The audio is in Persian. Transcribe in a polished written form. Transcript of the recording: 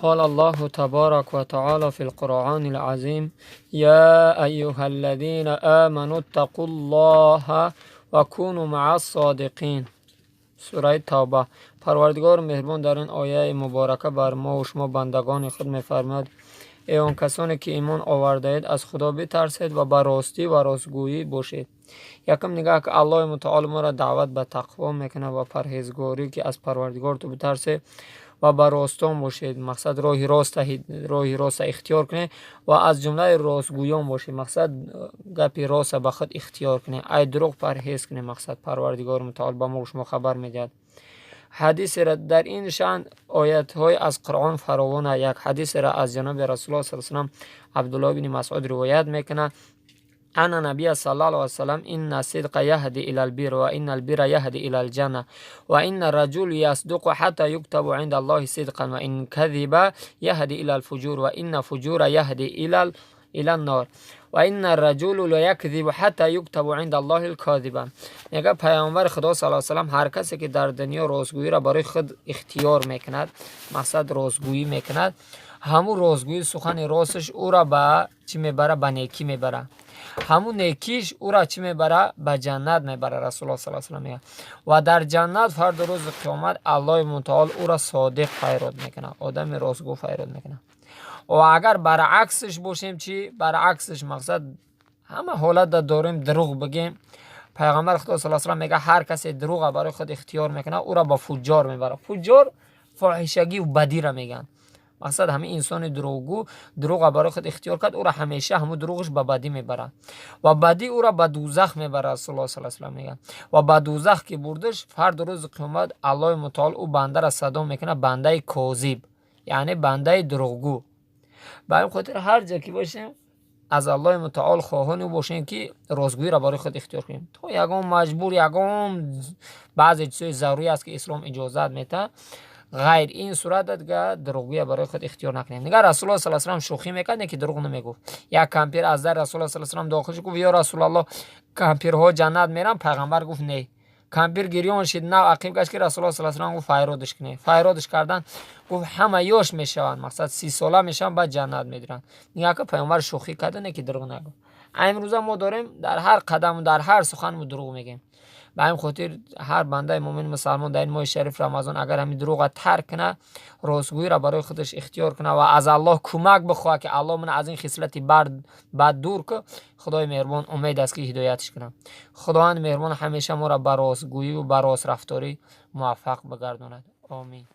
قال الله تبارك وتعالى في القرآن العظيم يا أيها الذين آمنوا اتقوا الله وكونوا مع الصادقين. سوره توبه. پروردگار مهربان در این آیه مبارکه بر ما و شما بندگان خود می‌فرماید ای آن کسانی که ایمان آورده اید از خدا بترسید و بر راستی و راستگویی باشید. یکم نگاه که الله متعال ما را دعوت به تقوا میکنه و پرهیزگاری که از پروردگار تو بترسید و بر راستان باشید. مقصد راهی راست اختیار کنه و از جمله راستگویان باشید. مقصد گپی راست به خود اختیار کنه. ای دروغ پرهیز کنه. مقصد پروردگار متعال به ما و شما خبر میدهد. حدیث را در این شان آیات های از قرآن فراوان. یک حدیث را از جناب رسول الله صلی الله علیه و سلم عبدالله بن مسعود روایت میکنه ان نبی صلی الله علیه و سلم ان الصدق یهدی الی البر و ان البر یهدی الی الجنه و ان الرجل یصدق حتی یكتب عند الله صدقا و ان کذب یهدی الی الفجور و ان فجور یهدی الی النار و این الرجل لا یکذب حتی یکتب عند الله الکاذبا. میگه پیامبر خدا صلی الله علیه و سلم هر کسی که در دنیا راستگویی را برای خود اختیار میکند، مقصد راستگویی میکند، همون راستگویی سخن راستش او را به چی میبره؟ به نیکی میبره. همون نیکیش او را چی میبره؟ به جنت میبره. رسول الله صلی الله علیه و سلم میگه و در جنت فرد روز قیامت الله متعال او را صادق پیراد میکنه، آدم راستگو پیراد میکنه. و اگر برعکسش باشیم چی؟ برعکسش مقصد همه حالت داریم دروغ بگیم. پیغمبر خدا صلی الله علیه و سلم میگه هر کسی دروغ برای خود اختیار میکنه او را با فجار میبره. فجار فاحشگی و بدی را میگن. مقصد همین انسان دروغگو دروغ برای خود اختیار کرد او را همیشه همون دروغش به بدی میبره و بدی او را به دوزخ میبره. رسول الله صلی الله علیه و سلم میگه و به دوزخ که بردش فرد روز قیامت الله متعال او بنده را صدا میکنه بنده کاذب، یعنی بنده دروغگو. به این خاطر هر جا که باشیم از الله متعال خواهان باشیم که راستگویی را برای خود اختیار کنیم. تو یگان مجبور یگان بعضی چیزای ضروری است که اسلام اجازت میده، غیر این صورت دیگه دروغگویی برای خود اختیار نکنیم. نگاه رسول الله صلی الله علیه و سلم شوخی میکرد که دروغ نمیگفت. یک کمپیر از در رسول الله صلی الله علیه و سلم داخل شد گفت یا رسول الله کمپیرها جنت میرن؟ پیغمبر گفت نه. کمپیر گریان شد نه عقیب گشت که رسول الله صلی الله علیه و سلم گفت فیرادش کنه. فیرادش کردن گفت همه یاش میشوند، مقصد 30 ساله میشن بعد جنت میدرن. میگه که پیامبر شوخی کرده نه که دروغ نگفت. امروز ما داریم در هر قدم و در هر سخن ما دروغ میگیم. به این خاطر هر بنده مؤمن مسلمان در این ماه شریف رمضان اگر همین دروغ ترک کنه، راستگویی را برای خودش اختیار کنه و از الله کمک بخواه که الله من از این خصلت بد دور که، خدای مهربان امید است که هدایتش کنه. خداوند مهربان همیشه ما را به راستگویی و به راست رفتاری موفق بگرداند. آمین.